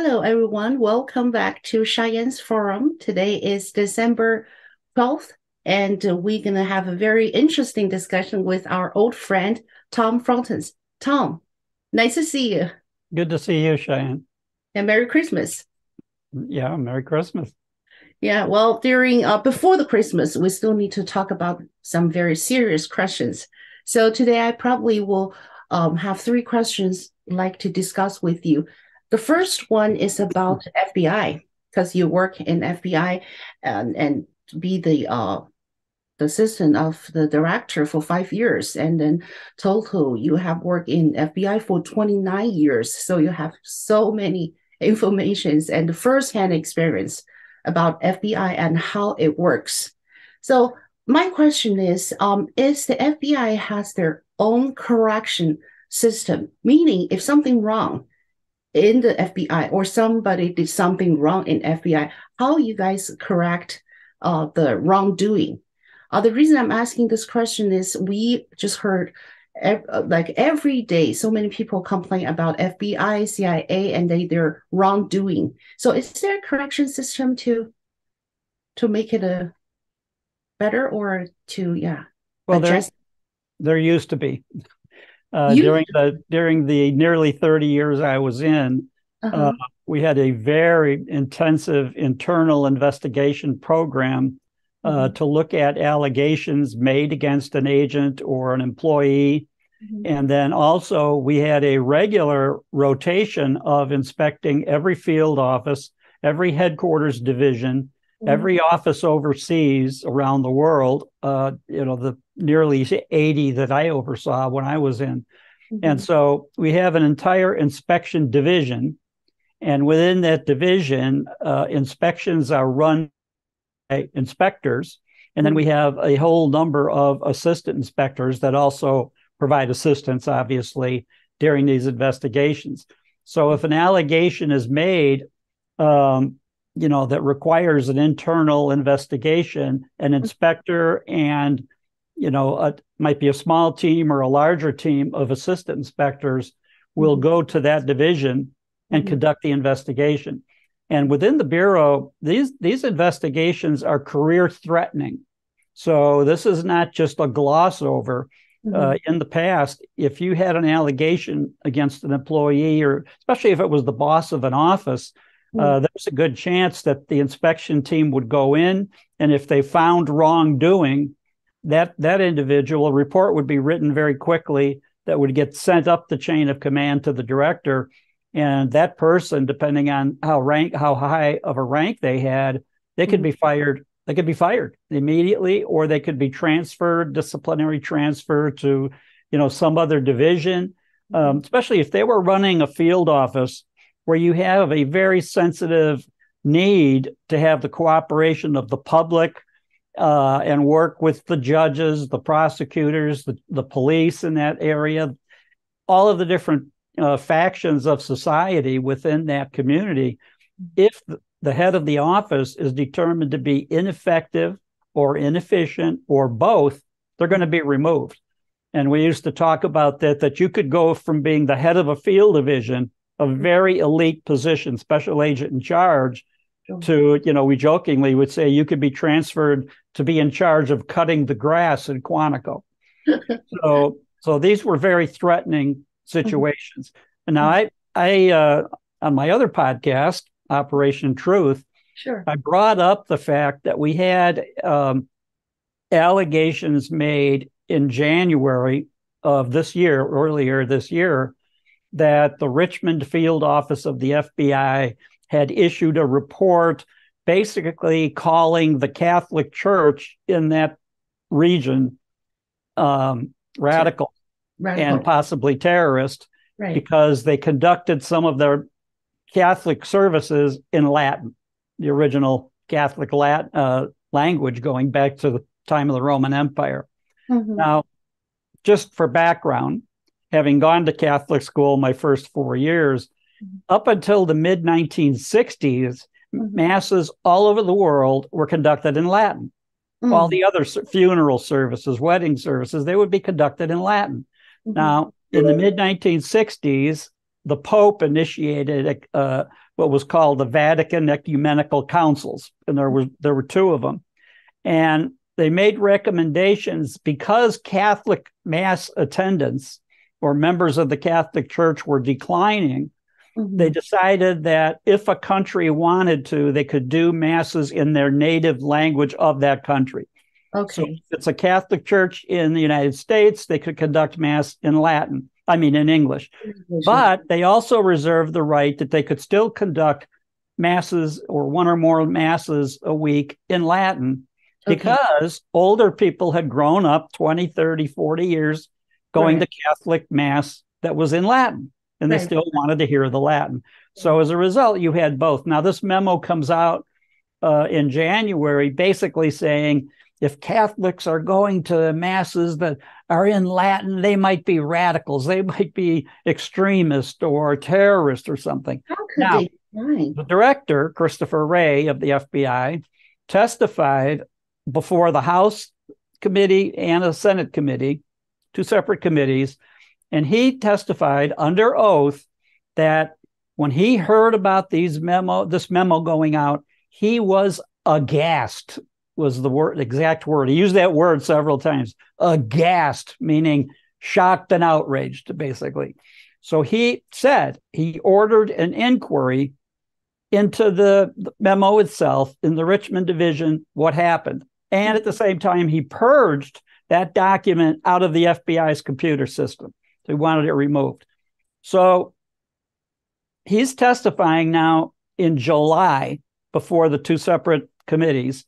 Hello, everyone. Welcome back to Cheyenne's Forum. Today is December 12th, and we're going to have a very interesting discussion with our old friend, Tom Fuentes. Tom, nice to see you, Good to see you, Cheyenne. and Merry Christmas. Yeah, Merry Christmas. Yeah, well, during before the Christmas, we still need to talk about some very serious questions. So today I probably will have three questions like to discuss with you. The first one is about FBI because you work in FBI and be the assistant of the director for 5 years, and then total you have worked in FBI for 29 years. So you have so many informations and firsthand experience about FBI and how it works. So my question is the FBI has their own correction system, meaning if something wrong in the FBI or somebody did something wrong in FBI, how you guys correct the wrongdoing? The reason I'm asking this question is we just heard like every day, so many people complain about FBI, CIA, and their wrongdoing. So is there a correction system to make it a better or to Well, there adjust there used to be you? during the nearly 30 years I was in, uh, Uh-huh. we had a very intensive internal investigation program Mhm, to look at allegations made against an agent or an employee. mhm, And then also we had a regular rotation of inspecting every field office, every headquarters division, mhm, every office overseas around the world. The nearly 80 that I oversaw when I was in. And mhm, so we have an entire inspection division. And within that division, inspections are run by inspectors. And then we mhm, have a whole number of assistant inspectors that also provide assistance, obviously, during these investigations. So if an allegation is made, um, that requires an internal investigation, an inspector and, might be a small team or a larger team of assistant inspectors will mhm, go to that division and mhm, conduct the investigation. And within the Bureau, these investigations are career threatening. So this is not just a gloss over. mhm, In the past, if you had an allegation against an employee, or especially if it was the boss of an office, mhm, there's a good chance that the inspection team would go in, and if they found wrongdoing, that individual report would be written very quickly. That would get sent up the chain of command to the director, and that person, depending on how high of a rank they had, they could mhm, be fired. They could be fired immediately, or they could be transferred, disciplinary transfer to, some other division. mhm, Especially if they were running a field office where you have a very sensitive need to have the cooperation of the public, and work with the judges, the prosecutors, the police in that area, all of the different factions of society within that community. If the head of the office is determined to be ineffective or inefficient or both, they're going to be removed. And we used to talk about that you could go from being the head of a field division, a very elite position, special agent in charge, sure. to, we jokingly would say you could be transferred to be in charge of cutting the grass in Quantico. So these were very threatening Mhm, situations. And now mhm, I on my other podcast, Operation Truth, sure. I brought up the fact that we had allegations made in January of this year, earlier this year, that the Richmond field office of the FBI had issued a report basically calling the Catholic Church in that region Sure. radical and Radical. possibly terrorist Right. because they conducted some of their Catholic services in Latin, the original Catholic Latin language going back to the time of the Roman Empire. Mhm, Now, just for background, having gone to Catholic school my first 4 years, mhm, up until the mid 1960s, mhm, masses all over the world were conducted in Latin. All mm, the other funeral services, wedding services, they would be conducted in Latin. mhm, Now, in the mid 1960s, the Pope initiated what was called the Vatican Ecumenical Councils, and there were two of them. And they made recommendations because Catholic mass attendance or members of the Catholic Church were declining. They decided that if a country wanted to, they could do masses in their native language of that country. Okay. So if it's a Catholic church in the United States, they could conduct mass in English. But they also reserved the right that they could still conduct masses or one or more masses a week in Latin, because older people had grown up 20, 30, 40 years going to Catholic mass that was in Latin, and they still wanted to hear the Latin. So as a result, you had both. Now, this memo comes out in January, basically saying if Catholics are going to masses that are in Latin, they might be radicals, they might be extremists or terrorists or something. How could they? The director, Christopher Wray of the FBI, testified before the House committee and a Senate committee, two separate committees, and he testified under oath that when he heard about this memo going out, he was aghast, was the exact word. He used that word several times. Aghast, meaning shocked and outraged, basically. So he said he ordered an inquiry into the memo itself in the Richmond division, what happened. And at the same time, he purged that document out of the FBI's computer system. So he wanted it removed. So he's testifying now in July before the two separate committees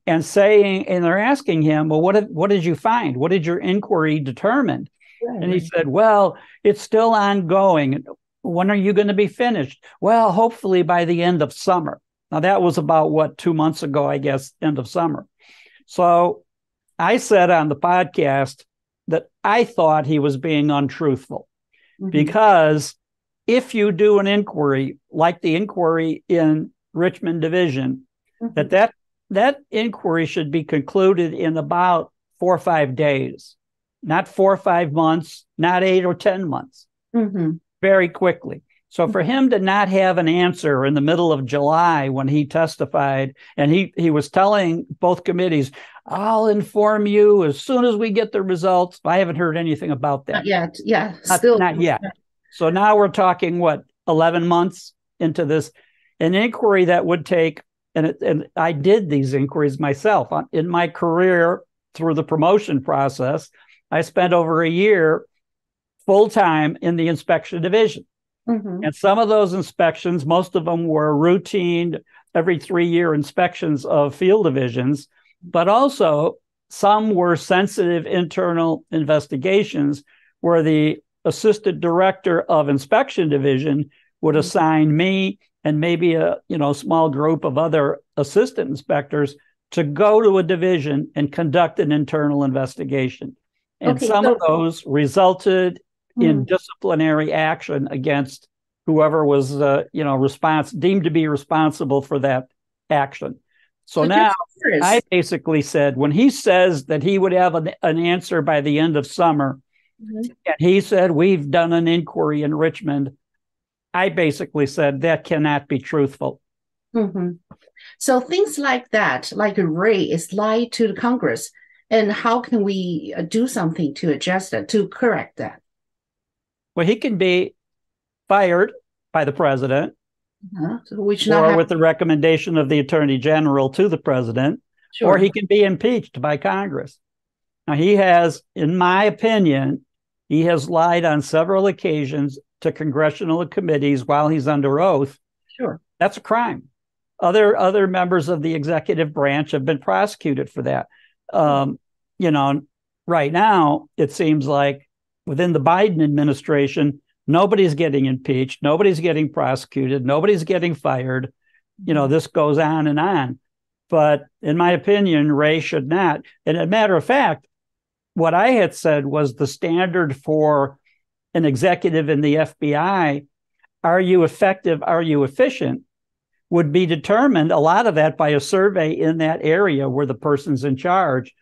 and saying, and they're asking him, well, what did you find? What did your inquiry determine? And he said, well, it's still ongoing. When are you going to be finished? Well, hopefully by the end of summer. Now, that was about 2 months ago, I guess, end of summer. So I said on the podcast that I thought he was being untruthful because if you do an inquiry like the inquiry in Richmond Division, that inquiry should be concluded in about 4 or 5 days, not 4 or 5 months, not 8 or 10 months, very quickly. So for him to not have an answer in the middle of July when he testified, and he was telling both committees, I'll inform you as soon as we get the results. I haven't heard anything about that. Not yet. Yeah, not yet. So now we're talking, 11 months into this, an inquiry that would take, and I did these inquiries myself. In my career through the promotion process, I spent over a year full-time in the inspection division. And some of those inspections, most of them were routine, every 3-year inspections of field divisions, but also some were sensitive internal investigations where the assistant director of inspection division would assign me and maybe a small group of other assistant inspectors to go to a division and conduct an internal investigation. And some of those resulted in disciplinary action against whoever was, deemed to be responsible for that action. So now I basically said, when he says that he would have an answer by the end of summer, and he said, we've done an inquiry in Richmond, I basically said that cannot be truthful. So things like that, like Ray is lied to the Congress, and how can we do something to adjust that, to correct that? Well, he can be fired by the president, or with the recommendation of the attorney general to the president, or he can be impeached by Congress. Now, he has, in my opinion, he has lied on several occasions to congressional committees while he's under oath. That's a crime. Other members of the executive branch have been prosecuted for that. Right now, it seems like within the Biden administration, nobody's getting impeached, nobody's getting prosecuted, nobody's getting fired. This goes on and on. But in my opinion, Ray should not. And as a matter of fact, what I had said was the standard for an executive in the FBI, are you effective, are you efficient, would be determined, a lot of that, by a survey in that area where the person's in charge.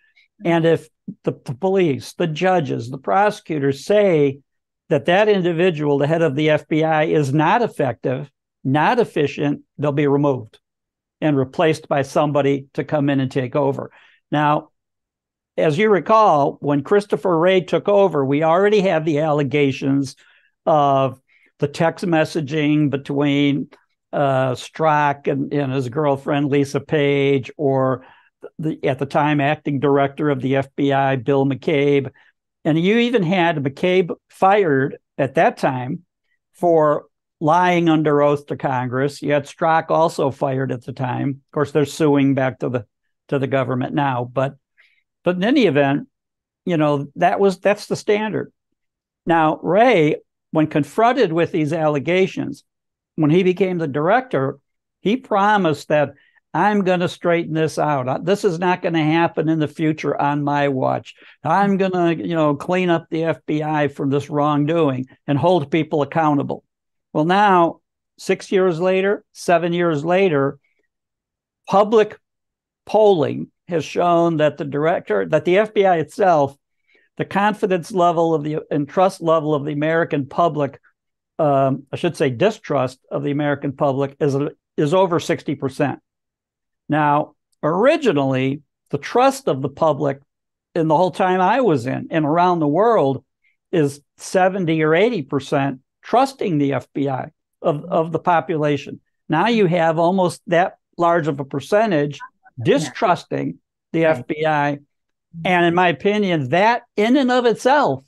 And if the police, the judges, the prosecutors say that individual, the head of the FBI, is not effective, not efficient, they'll be removed and replaced by somebody to come in and take over. Now, as you recall, when Christopher Wray took over, we already had the allegations of the text messaging between Strzok and his girlfriend, Lisa Page, or at the time, acting director of the FBI, Bill McCabe. And you even had McCabe fired at that time for lying under oath to Congress. You had Strzok also fired at the time. Of course, they're suing back to the government now. But in any event, that's the standard. Now, Wray, when confronted with these allegations, when he became the director, he promised that I'm going to straighten this out. This is not going to happen in the future on my watch. I'm going to, clean up the FBI from this wrongdoing and hold people accountable. Well, now, 6 years later, 7 years later, public polling has shown that the FBI itself, the confidence level and trust level of the American public, I should say distrust of the American public is over 60%. Now, originally, the trust of the public in the whole time I was in and around the world is 70 or 80% trusting the FBI of the population. Now you have almost that large of a percentage distrusting the FBI. And in my opinion, that in and of itself,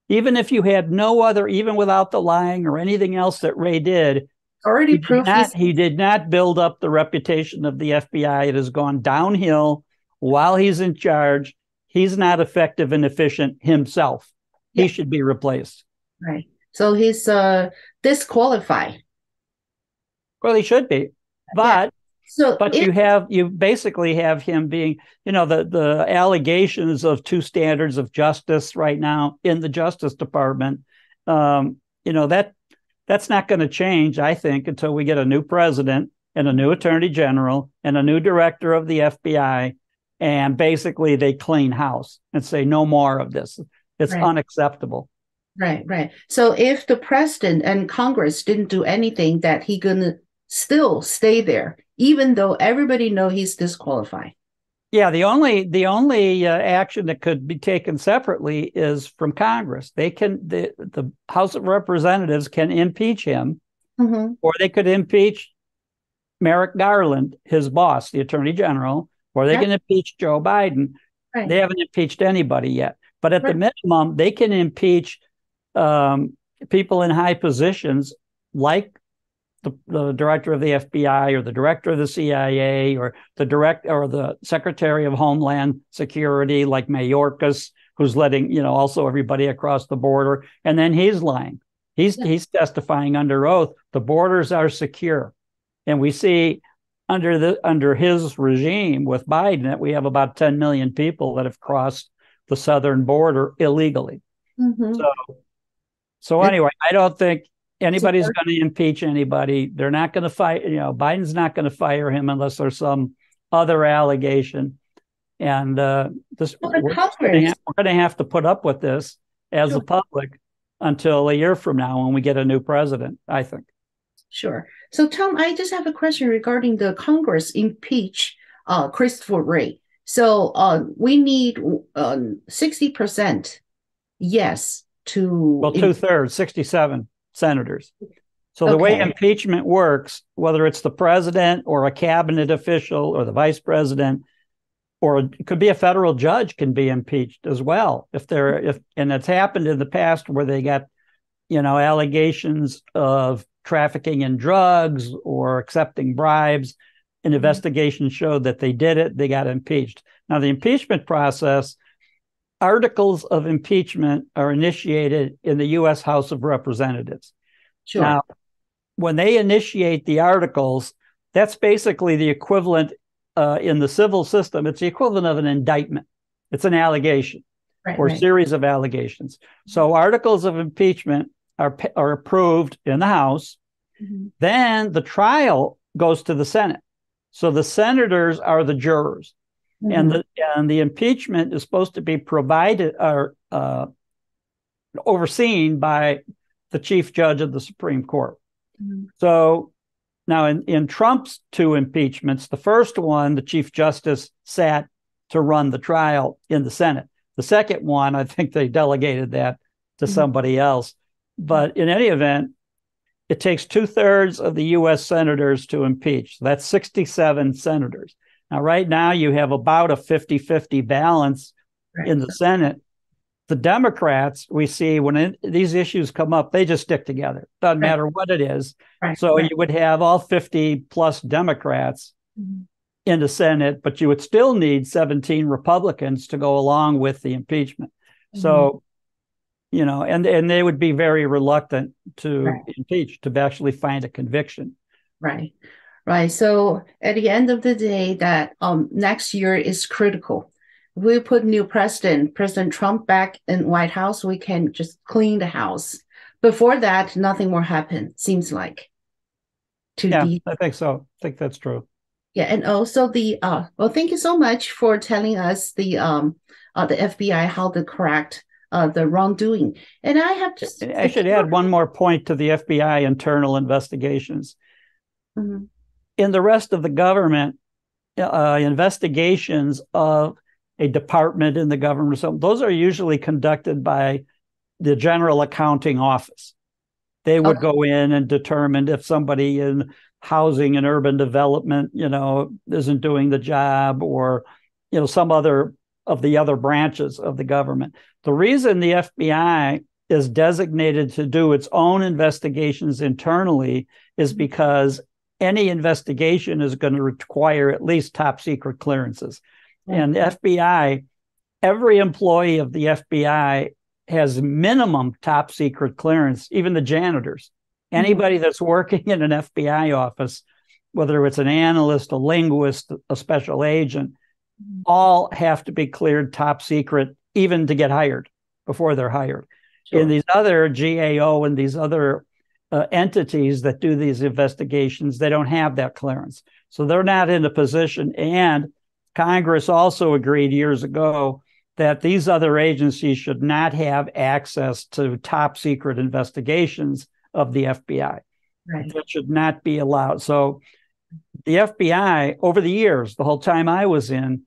even if you had no other, even without the lying or anything else that Wray did, already proved he did not build up the reputation of the FBI. It has gone downhill while he's in charge. He's not effective and efficient himself. He should be replaced. Right. So he's disqualified. Well, he should be. But you basically have him being, the allegations of two standards of justice right now in the Justice Department. That's not going to change, I think, until we get a new president and a new attorney general and a new director of the FBI. And basically they clean house and say no more of this. It's unacceptable. Right. So if the president and Congress didn't do anything, that he gonna still stay there, even though everybody know he's disqualified. Yeah, the only action that could be taken separately is from Congress. The House of Representatives can impeach him, or they could impeach Merrick Garland, his boss, the Attorney General, or they can impeach Joe Biden. Right. They haven't impeached anybody yet, but at the minimum, they can impeach people in high positions like the director of the FBI or the director of the CIA or the Secretary of Homeland Security like Mayorkas, who's letting also everybody across the border, and then he's lying. He's testifying under oath. The borders are secure, and we see under his regime with Biden that we have about 10 million people that have crossed the southern border illegally. So anyway, I don't think anybody's going to impeach anybody. They're not going to fire, Biden's not going to fire him unless there's some other allegation. And we're going to have to put up with this as a public until a year from now when we get a new president, I think. Sure. So, Tom, I just have a question regarding the Congress impeach Christopher Wray. So we need 60% yes to... Well, 2/3, 67 senators. So the way impeachment works, whether it's the president or a cabinet official or the vice president, or it could be a federal judge can be impeached as well. And it's happened in the past where they got, allegations of trafficking in drugs or accepting bribes. An investigation showed that they did it. They got impeached. Now, the impeachment process, articles of impeachment are initiated in the U.S. House of Representatives. Sure. Now, when they initiate the articles, that's basically the equivalent in the civil system. It's the equivalent of an indictment. It's an allegation or series of allegations. So articles of impeachment are approved in the House. Then the trial goes to the Senate. So the senators are the jurors. And the impeachment is supposed to be provided or overseen by the chief judge of the Supreme Court. So Now, in Trump's two impeachments, the first one, the Chief Justice sat to run the trial in the Senate. The second one, I think they delegated that to somebody else. But in any event, it takes 2/3 of the U.S. senators to impeach. So that's 67 senators. Now, right now, you have about a 50-50 balance in the Senate. The Democrats, we see when these issues come up, they just stick together. Doesn't matter what it is. So you would have all 50 plus Democrats in the Senate, but you would still need 17 Republicans to go along with the impeachment. So, you know, and they would be very reluctant to impeach, to actually find a conviction. Right. So at the end of the day, that next year is critical. If we put new President Trump back in White House, we can just clean the house. Before that, nothing will happen, seems like. I think so. I think that's true. Yeah, and also well, thank you so much for telling us the FBI how to correct the wrongdoing. And I should add one more point to the FBI internal investigations. In the rest of the government, investigations of a department in the government, so those are usually conducted by the General Accounting Office. They would go in and determine if somebody in housing and urban development, you know, isn't doing the job, or, you know, some other of the other branches of the government. The reason the FBI is designated to do its own investigations internally is because any investigation is going to require at least top secret clearances. And the FBI, every employee of the FBI has minimum top secret clearance, even the janitors. Anybody that's working in an FBI office, whether it's an analyst, a linguist, a special agent, all have to be cleared top secret, even to get hired, before they're hired. In these other GAO and these other entities that do these investigations, they don't have that clearance. So they're not in a position. And Congress also agreed years ago that these other agencies should not have access to top secret investigations of the FBI. That should not be allowed. So the FBI, over the years, the whole time I was in,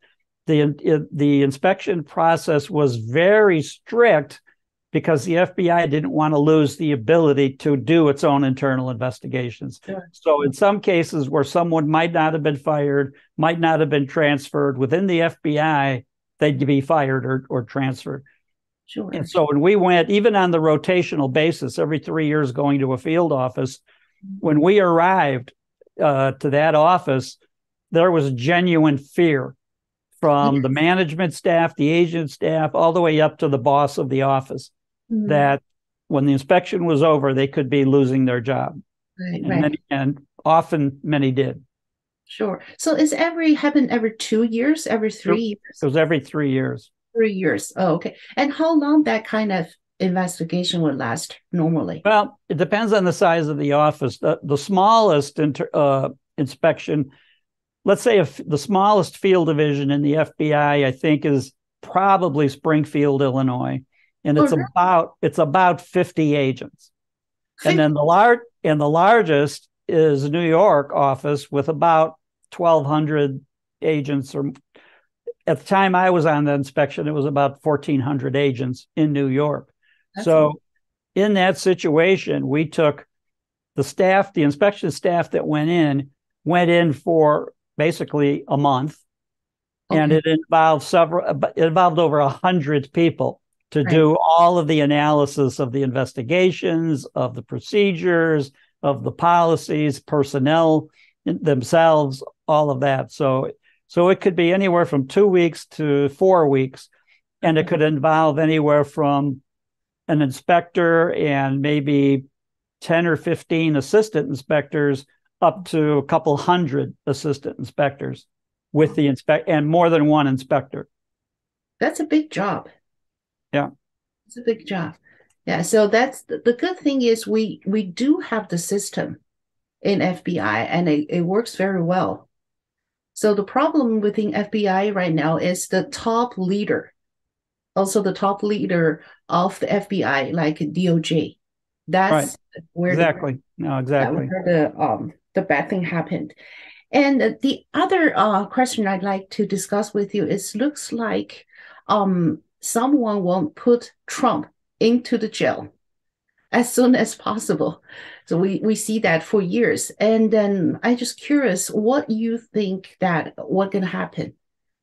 the inspection process was very strict, because the FBI didn't want to lose the ability to do its own internal investigations. So in some cases where someone might not have been fired, might not have been transferred within the FBI, they'd be fired or transferred. And so when we went, even on the rotational basis, every 3 years going to a field office, when we arrived to that office, there was genuine fear from the management staff, the agent staff, all the way up to the boss of the office, that when the inspection was over, they could be losing their job. And often many did. So it's happen every 2 years, every 3 years? It was every 3 years. 3 years. Oh, okay. And how long that kind of investigation would last normally? Well, it depends on the size of the office. The smallest inspection, let's say the smallest field division in the FBI, I think, is probably Springfield, Illinois. And it's about 50 agents. 50? And then the largest is New York office with about 1,200 agents. Or at the time I was on the inspection, it was about 1,400 agents in New York. In that situation, we took the inspection staff that went in for basically a month, and it involved over 100 people to do all of the analysis of the investigations, of the procedures, of the policies, personnel themselves, all of that. So it could be anywhere from 2 weeks to 4 weeks, and it could involve anywhere from an inspector and maybe 10 or 15 assistant inspectors up to a couple hundred assistant inspectors with the and more than one inspector. That's a big job. Yeah. It's a big job. Yeah. So that's the good thing is we do have the system in FBI, and it works very well. So the problem within FBI right now is the top leader, also the top leader of the FBI, like DOJ. That's where exactly. where the bad thing happened. And the other question I'd like to discuss with you is looks like someone will put Trump into the jail as soon as possible. So we see that for years. And then I'm just curious what you think that what can happen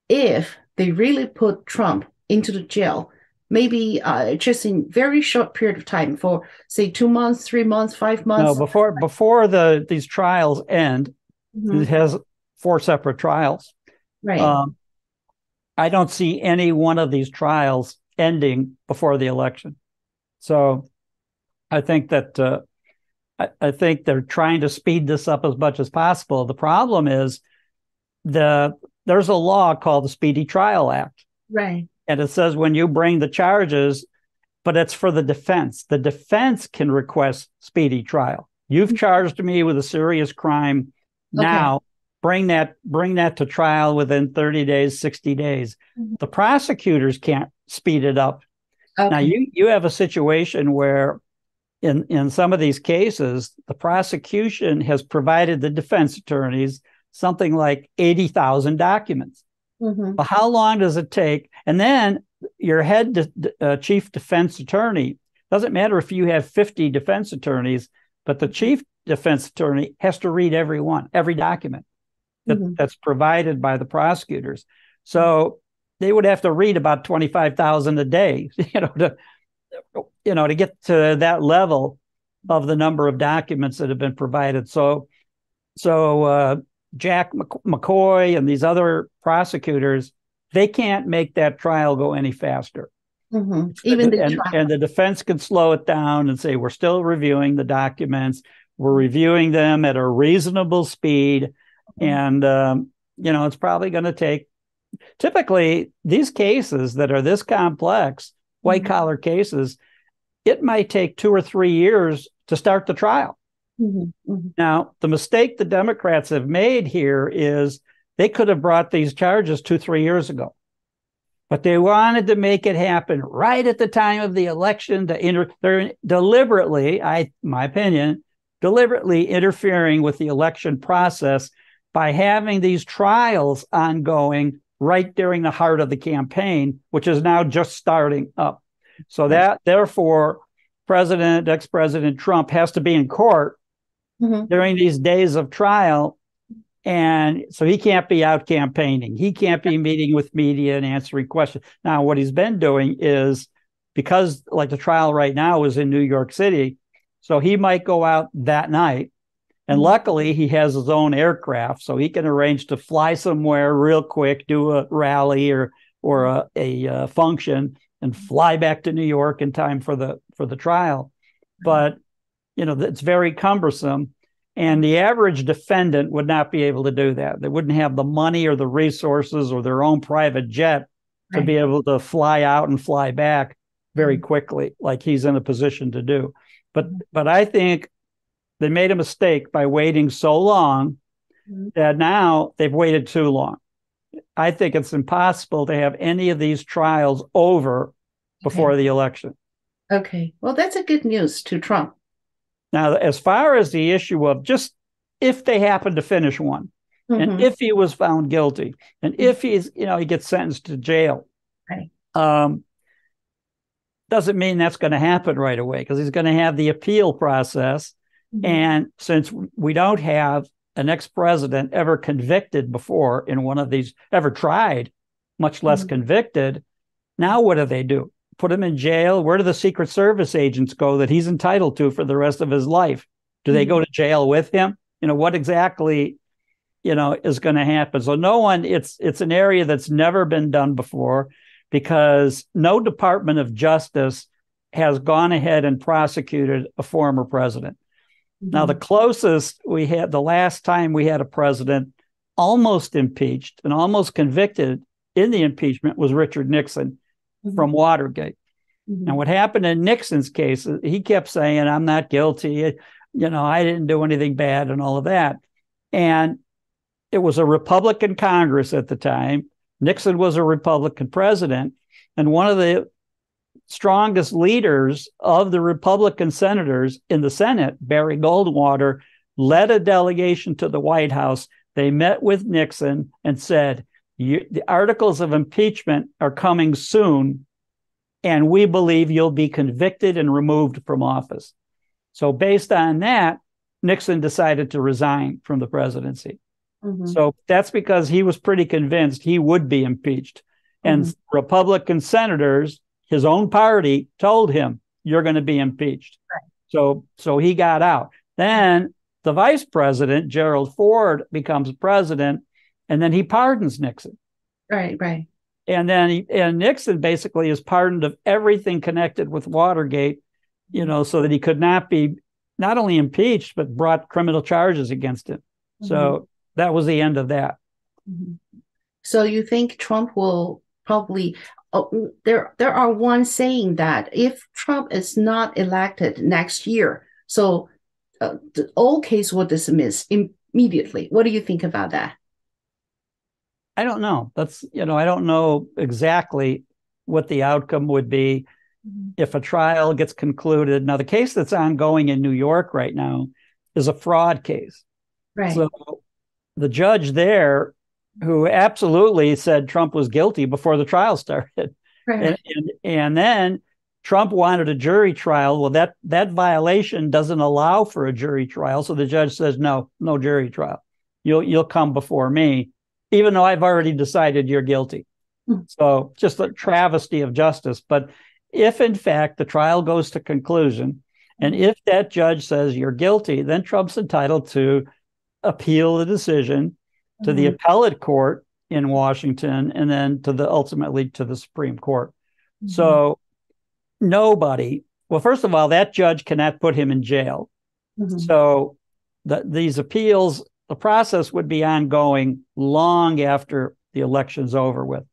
if they really put Trump into the jail, maybe just in very short period of time for say 2 months, 3 months, 5 months. No, before these trials end, it has 4 separate trials. Right. I don't see any one of these trials ending before the election. So I think that I think they're trying to speed this up as much as possible. The problem is there's a law called the Speedy Trial Act. Right. And it says when you bring the charges, but it's for the defense. The defense can request speedy trial. You've charged me with a serious crime. Now, okay, bring that to trial within 30 days, 60 days. The prosecutors can't speed it up. Okay. Now, you have a situation where in some of these cases, the prosecution has provided the defense attorneys something like 80,000 documents. Well, how long does it take? And then your head chief defense attorney, doesn't matter if you have 50 defense attorneys, but the chief defense attorney has to read every document that's provided by the prosecutors. So they would have to read about 25,000 a day, to get to that level of the number of documents that have been provided. So Jack McCoy and these other prosecutors, they can't make that trial go any faster. Even the defense can slow it down and say, we're still reviewing the documents. We're reviewing them at a reasonable speed. And, it's probably going to take, typically, these cases that are this complex, white collar cases, it might take 2 or 3 years to start the trial. Now, the mistake the Democrats have made here is they could have brought these charges 2-3 years ago, but they wanted to make it happen right at the time of the election. They're deliberately, my opinion, deliberately interfering with the election process by having these trials ongoing right during the heart of the campaign, which is now just starting up. So that, therefore, ex-President Trump has to be in court during these days of trial. And so he can't be out campaigning. He can't be meeting with media and answering questions. Now, what he's been doing is, because like the trial right now is in New York City, so he might go out that night. And luckily, he has his own aircraft, so he can arrange to fly somewhere real quick, do a rally or a function, and fly back to New York in time for the trial. But it's very cumbersome, and the average defendant would not be able to do that. They wouldn't have the money or the resources or their own private jet to be able to fly out and fly back very quickly, like he's in a position to do. But I think they made a mistake by waiting so long that now they've waited too long. I think it's impossible to have any of these trials over before the election. Okay. Well, that's a good news to Trump. Now, as far as the issue of just if they happen to finish one, and if he was found guilty, and if he gets sentenced to jail, doesn't mean that's going to happen right away, because he's going to have the appeal process. And since we don't have an ex-president ever convicted before in one of these, ever tried, much less convicted, now what do? Put him in jail? Where do the Secret Service agents go that he's entitled to for the rest of his life? Do they go to jail with him? What exactly, is going to happen? So it's an area that's never been done before, because no Department of Justice has gone ahead and prosecuted a former president. Now, the closest we had, the last time we had a president almost impeached and almost convicted in the impeachment, was Richard Nixon from Watergate. And what happened in Nixon's case, he kept saying, I'm not guilty. I didn't do anything bad and all of that. And it was a Republican Congress at the time. Nixon was a Republican president. And one of the strongest leaders of the Republican senators in the Senate, Barry Goldwater, led a delegation to the White House. They met with Nixon and said, the articles of impeachment are coming soon, and we believe you'll be convicted and removed from office. So based on that, Nixon decided to resign from the presidency. Mm-hmm. So that's because he was pretty convinced he would be impeached. And mm-hmm. Republican senators, his own party, told him, you're going to be impeached. Right. So he got out. Then the vice president, Gerald Ford, becomes president, and then he pardons Nixon. Right. And then Nixon basically is pardoned of everything connected with Watergate, so that he could not be not only impeached, but brought criminal charges against him. Mm-hmm. So that was the end of that. Mm-hmm. So you think Trump will probably, there are one saying that if Trump is not elected next year, so the old case will dismiss immediately. What do you think about that? I don't know. That's, I don't know exactly what the outcome would be if a trial gets concluded. Now, the case that's ongoing in New York right now is a fraud case. Right. So the judge there, who absolutely said Trump was guilty before the trial started, right. and then Trump wanted a jury trial. Well, that violation doesn't allow for a jury trial. So the judge says, no jury trial. You'll come before me, even though I've already decided you're guilty. Mm-hmm. So just a travesty of justice. But if, in fact, the trial goes to conclusion, and if that judge says you're guilty, then Trump's entitled to appeal the decision to the appellate court in Washington, and then ultimately to the Supreme Court. Mm-hmm. So first of all, that judge cannot put him in jail. Mm-hmm. So these appeals, the process would be ongoing long after the election's over with.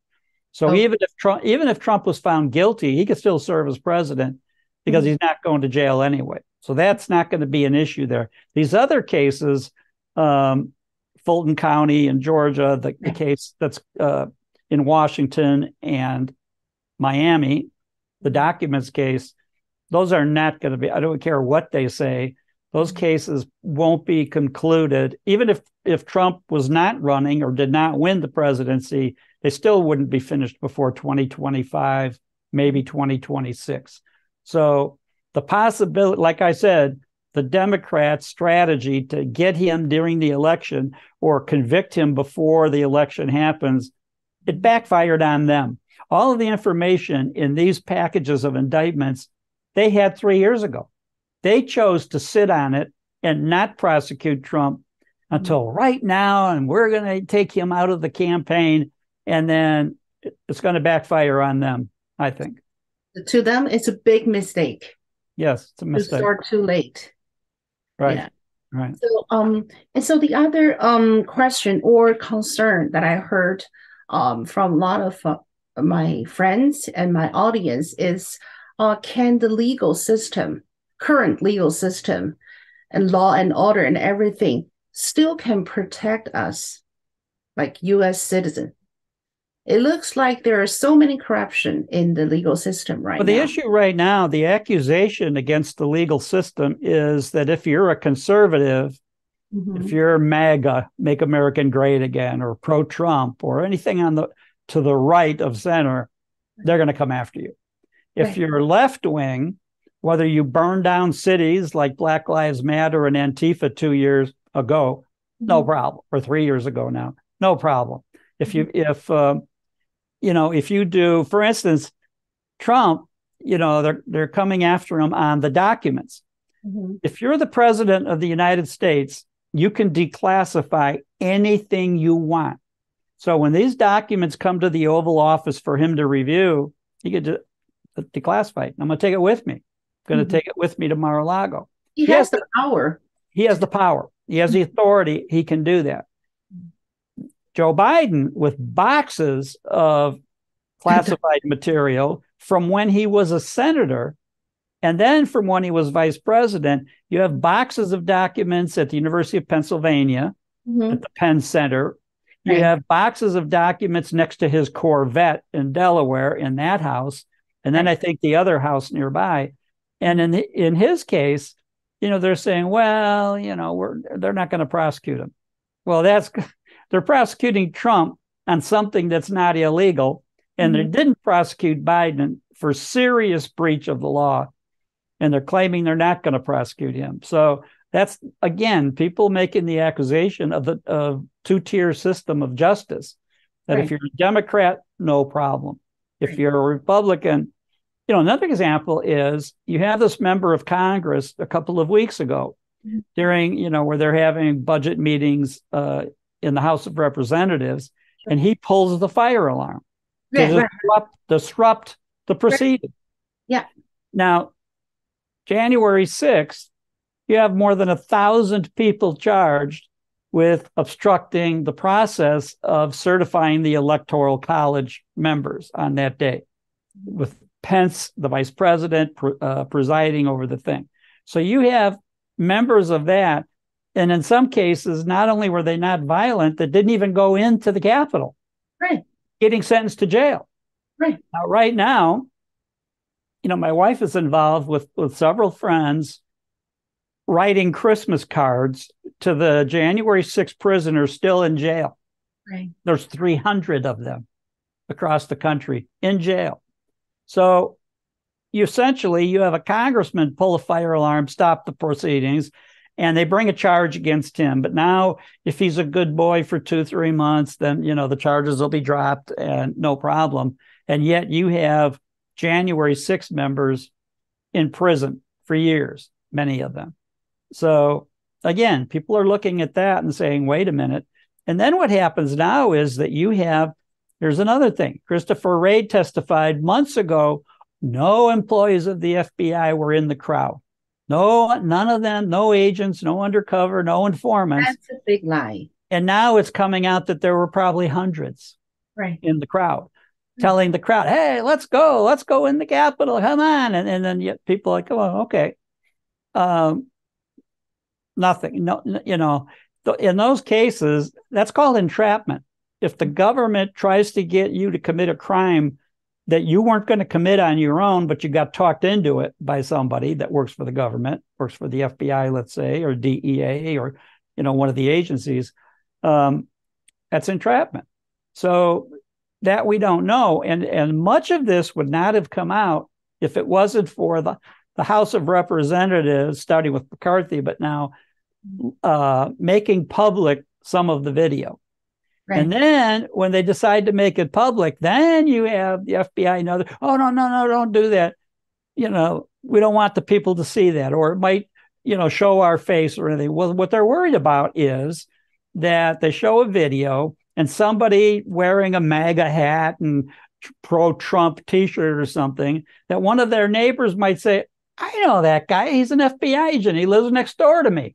So even if Trump was found guilty, he could still serve as president because he's not going to jail anyway. So that's not going to be an issue there. These other cases, Fulton County in Georgia, the case that's in Washington and Miami, the documents case, those are not going to be, I don't care what they say, those cases won't be concluded. Even if Trump was not running or did not win the presidency, they still wouldn't be finished before 2025, maybe 2026. So the possibility, like I said, the Democrats' strategy to get him during the election or convict him before the election happens, it backfired on them. All of the information in these packages of indictments, they had 3 years ago. They chose to sit on it and not prosecute Trump until right now, and we're going to take him out of the campaign, and then it's going to backfire on them, I think. To them, it's a big mistake. Yes, it's a mistake. To start too late. Right. Yeah. Right. So, and so the other question or concern that I heard from a lot of my friends and my audience is, can the current legal system and law and order and everything still can protect us like U.S. citizens? It looks like there are so many corruption in the legal system right now. The issue right now, the accusation against the legal system is that if you're a conservative, if you're MAGA, Make America Great Again, or pro-Trump, or anything to the right of center, they're going to come after you. If you're left-wing, whether you burn down cities like Black Lives Matter and Antifa 2 years ago, no problem, or 3 years ago now, no problem. If you do, for instance, Trump, they're coming after him on the documents. If you're the president of the United States, you can declassify anything you want. So when these documents come to the Oval Office for him to review, he could declassify it. I'm going to take it with me. I'm going to take it with me to Mar-a-Lago. He has the power. He has the power. He has the authority. He can do that. Joe Biden, with boxes of classified material from when he was a senator, and then from when he was vice president, you have boxes of documents at the University of Pennsylvania, at the Penn Center. You have boxes of documents next to his Corvette in Delaware in that house, and then I think the other house nearby. And in his case, they're saying, well, they're not going to prosecute him. Well, they're prosecuting Trump on something that's not illegal, and they didn't prosecute Biden for serious breach of the law, and they're claiming they're not going to prosecute him. So that's, again, people making the accusation of the two-tier system of justice, that if you're a Democrat, no problem. If you're a Republican, another example is you have this member of Congress a couple of weeks ago during, where they're having budget meetings in the House of Representatives, and he pulls the fire alarm to disrupt the proceeding. Yeah. Now, January 6th, you have more than 1,000 people charged with obstructing the process of certifying the Electoral College members on that day, with Pence, the vice president, presiding over the thing. So you have members of that. And in some cases, not only were they not violent, they didn't even go into the Capitol, getting sentenced to jail. Right now, my wife is involved with several friends writing Christmas cards to the January 6th prisoners still in jail. There's 300 of them across the country in jail. So you have a congressman pull a fire alarm, stop the proceedings, and they bring a charge against him. But now, if he's a good boy for 2-3 months, then, the charges will be dropped and no problem. And yet you have January 6th members in prison for years, many of them. So again, people are looking at that and saying, wait a minute. And then what happens now is that here's another thing. Christopher Wray testified months ago, no employees of the FBI were in the crowd. No, none of them, no agents, no undercover, no informants. That's a big lie. And now it's coming out that there were probably hundreds in the crowd, telling the crowd, hey, let's go in the Capitol, come on. And then yet people are like, oh, okay. Nothing. No, in those cases, that's called entrapment. If the government tries to get you to commit a crime that you weren't going to commit on your own, but you got talked into it by somebody that works for the government, works for the FBI, let's say, or DEA, or, one of the agencies, that's entrapment. So that we don't know. And much of this would not have come out if it wasn't for the House of Representatives, starting with McCarthy, but now making public some of the video. And then when they decide to make it public, then you have the FBI and others, oh, no, don't do that. We don't want the people to see that, or it might, show our face or anything. Well, what they're worried about is that they show a video and somebody wearing a MAGA hat and pro-Trump T-shirt or something, that one of their neighbors might say, I know that guy. He's an FBI agent. He lives next door to me.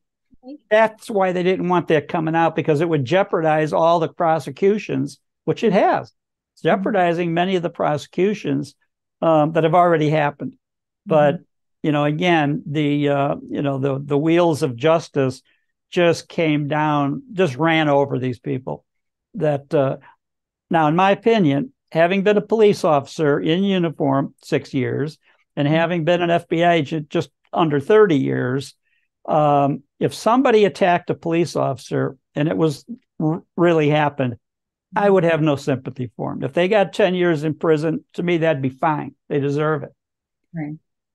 That's why they didn't want that coming out, because it would jeopardize all the prosecutions, which it has. It's jeopardizing many of the prosecutions that have already happened. But, again, the wheels of justice just came down, just ran over these people. That now, in my opinion, having been a police officer in uniform 6 years and having been an FBI agent just under 30 years, if somebody attacked a police officer and it was really happened, I would have no sympathy for them. If they got 10 years in prison, to me, that'd be fine. They deserve it.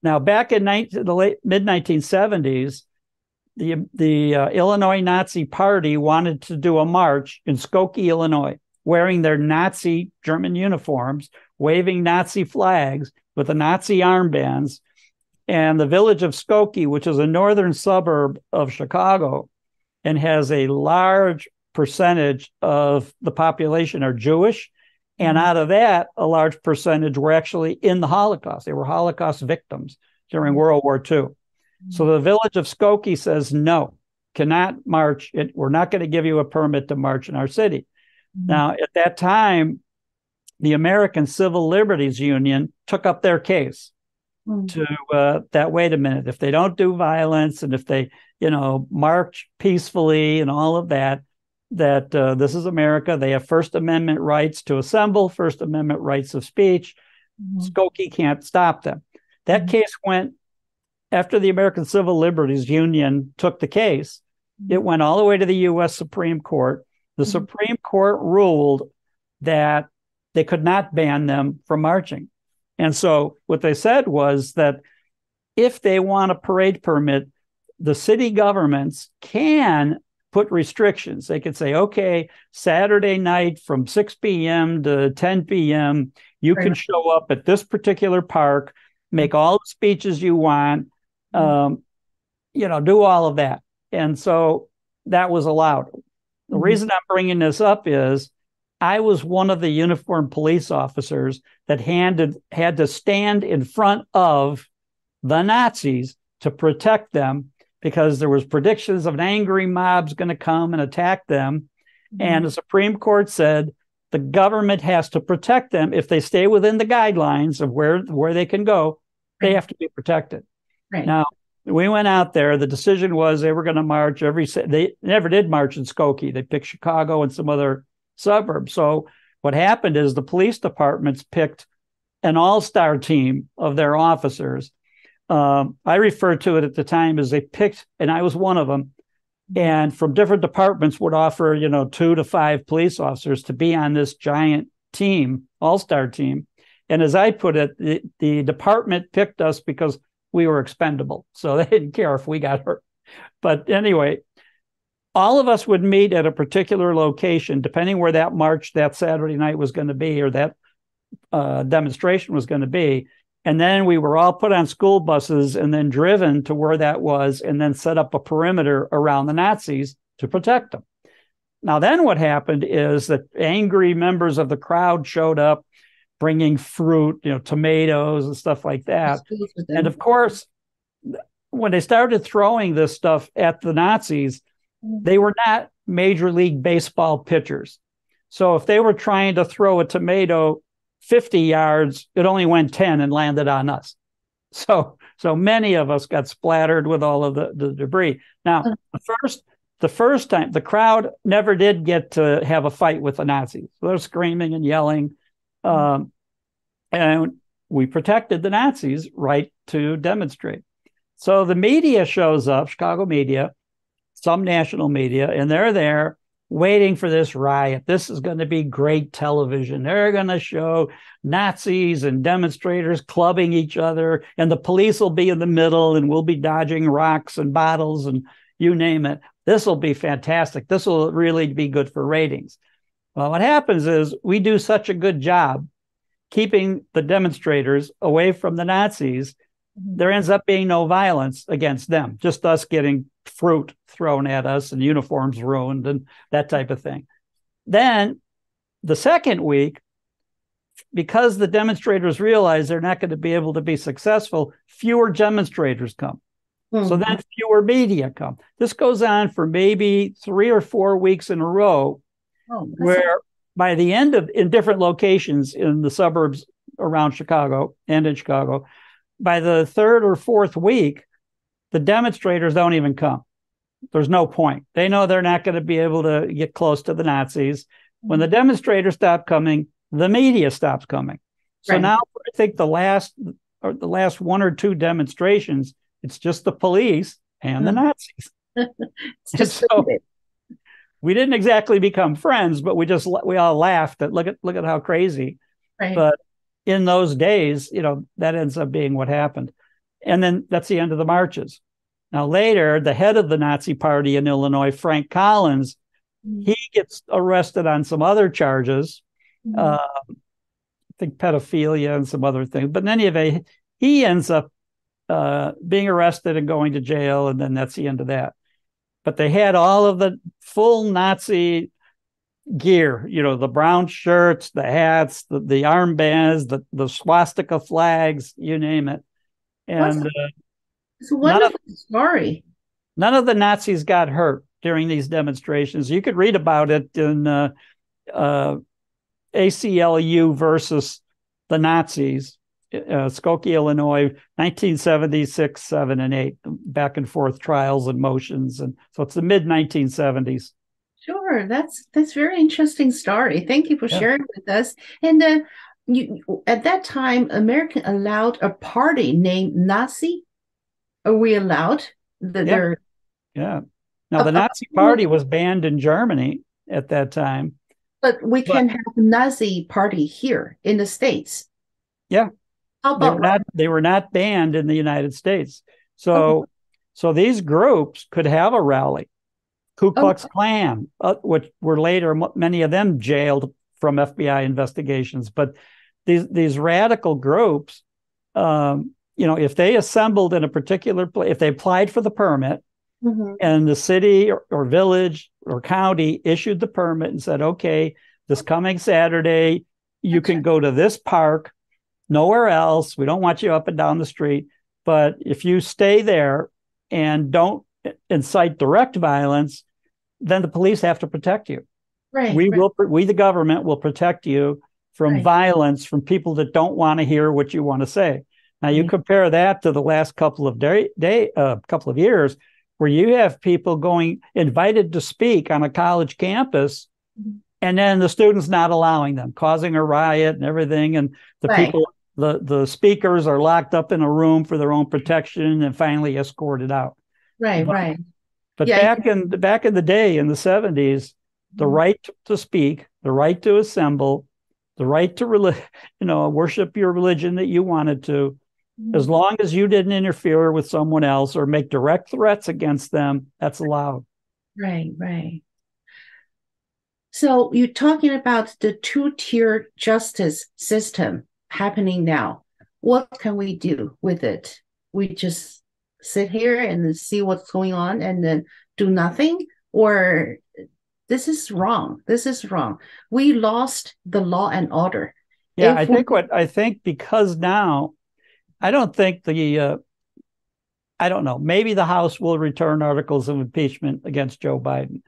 Now, back in the late mid-1970s, the Illinois Nazi Party wanted to do a march in Skokie, Illinois, wearing their Nazi German uniforms, waving Nazi flags with the Nazi armbands. And the village of Skokie, which is a northern suburb of Chicago and has a large percentage of the population are Jewish. And out of that, a large percentage were actually in the Holocaust. They were Holocaust victims during World War II. So the village of Skokie says, no, cannot march. We're not going to give you a permit to march in our city. Now, at that time, the American Civil Liberties Union took up their case to that, wait a minute, if they don't do violence and if they, march peacefully and all of that, this is America. They have First Amendment rights to assemble, First Amendment rights of speech. Skokie can't stop them. That case went after the American Civil Liberties Union took the case, it went all the way to the U.S. Supreme Court. The Supreme Court ruled that they could not ban them from marching. And so what they said was that if they want a parade permit, the city governments can put restrictions. They could say, okay, Saturday night from 6 p.m. to 10 p.m., you can show up at this particular park, make all the speeches you want, do all of that. And so that was allowed. The reason I'm bringing this up is I was one of the uniformed police officers that had to stand in front of the Nazis to protect them because there was predictions of an angry mob's going to come and attack them. And the Supreme Court said the government has to protect them. If they stay within the guidelines of where they can go, they have to be protected. Right. Now, we went out there. The decision was they were going to march they never did march in Skokie. They picked Chicago and some other suburbs. So what happened is the police departments picked an all-star team of their officers. I referred to it at the time as they picked, and I was one of them, and from different departments would offer, 2 to 5 police officers to be on this giant team, all-star team. And as I put it, the department picked us because we were expendable. So they didn't care if we got hurt. But anyway, all of us would meet at a particular location, depending where that march that Saturday night was going to be, or that demonstration was going to be. And then we were all put on school buses and then driven to where that was, and then set up a perimeter around the Nazis to protect them. Now, then what happened is that angry members of the crowd showed up bringing fruit, tomatoes and stuff like that. And of course, when they started throwing this stuff at the Nazis, they were not Major League Baseball pitchers. So if they were trying to throw a tomato 50 yards, it only went 10 and landed on us. So many of us got splattered with all of the debris. Now, the first time, the crowd never did get to have a fight with the Nazis. So they're screaming and yelling. And we protected the Nazis' right to demonstrate. So the media shows up, Chicago media, some national media, and they're there waiting for this riot. This is going to be great television. They're going to show Nazis and demonstrators clubbing each other, and the police will be in the middle, and we'll be dodging rocks and bottles and you name it. This will be fantastic. This will really be good for ratings. Well, what happens is we do such a good job keeping the demonstrators away from the Nazis, there ends up being no violence against them, just us getting fruit thrown at us and uniforms ruined and that type of thing. Then the second week, because the demonstrators realize they're not going to be able to be successful, fewer demonstrators come. So then fewer media come. This goes on for maybe 3 or 4 weeks in a row, where by the end of, in different locations in the suburbs around Chicago and in Chicago, by the 3rd or 4th week, the demonstrators don't even come. There's no point. They know they're not going to be able to get close to the Nazis. When the demonstrators stop coming, the media stops coming. So now I think the last 1 or 2 demonstrations, it's just the police and the Nazis. It's just so we didn't exactly become friends, but we all laughed at look at how crazy. Right. But in those days, that ends up being what happened. And then that's the end of the marches. Now later, the head of the Nazi party in Illinois, Frank Collins, he gets arrested on some other charges. I think pedophilia and some other things. But in any event, he ends up being arrested and going to jail, and then that's the end of that. But they had all of the full Nazi gear, the brown shirts, the hats, the armbands, the swastika flags, you name it. And it's a wonderful story. None of the Nazis got hurt during these demonstrations. You could read about it in ACLU versus the Nazis, Skokie, Illinois, 1976, 7, and 8, back and forth trials and motions. And so it's the mid-1970s. Sure, that's very interesting story. Thank you for sharing with us. And at that time, America allowed a party named Nazi Are we allowed that Yeah, they're yeah. Now, the Nazi Party was banned in Germany at that time. but we But can have Nazi party here in the States. yeah, How about they were not banned in the United States. oh, So these groups could have a rally. Ku oh, Klux Klan, which were later many of them jailed from FBI investigations. But these radical groups, if they assembled in a particular place, if they applied for the permit, mhm, and the city or village or county issued the permit and said, okay, this coming Saturday, you can go to this park, nowhere else. We don't want you up and down the street. But if you stay there and don't incite direct violence, then the police have to protect you. right, right, We, the government, will protect you from right, violence from people that don't want to hear what you want to say. Now, you right. compare that to the last couple of couple of years, where you have people going invited to speak on a college campus, Mhm. and then the students not allowing them, causing a riot and everything, and the Right, people, the speakers are locked up in a room for their own protection and finally escorted out. right, But right. but Yeah. back in the day, in the 70s, the Mhm. right to speak, the right to assemble, the right to worship your religion that you wanted to, as Mhm. long as you didn't interfere with someone else or make direct threats against them, that's allowed. Right, right. So you're talking about the two-tier justice system happening now. What can we do with it? We just sit here and see what's going on and then do nothing? Or this is wrong. This is wrong. We lost the law and order. Yeah, If we, I think because now I don't think I don't know, maybe the House will return articles of impeachment against Joe Biden,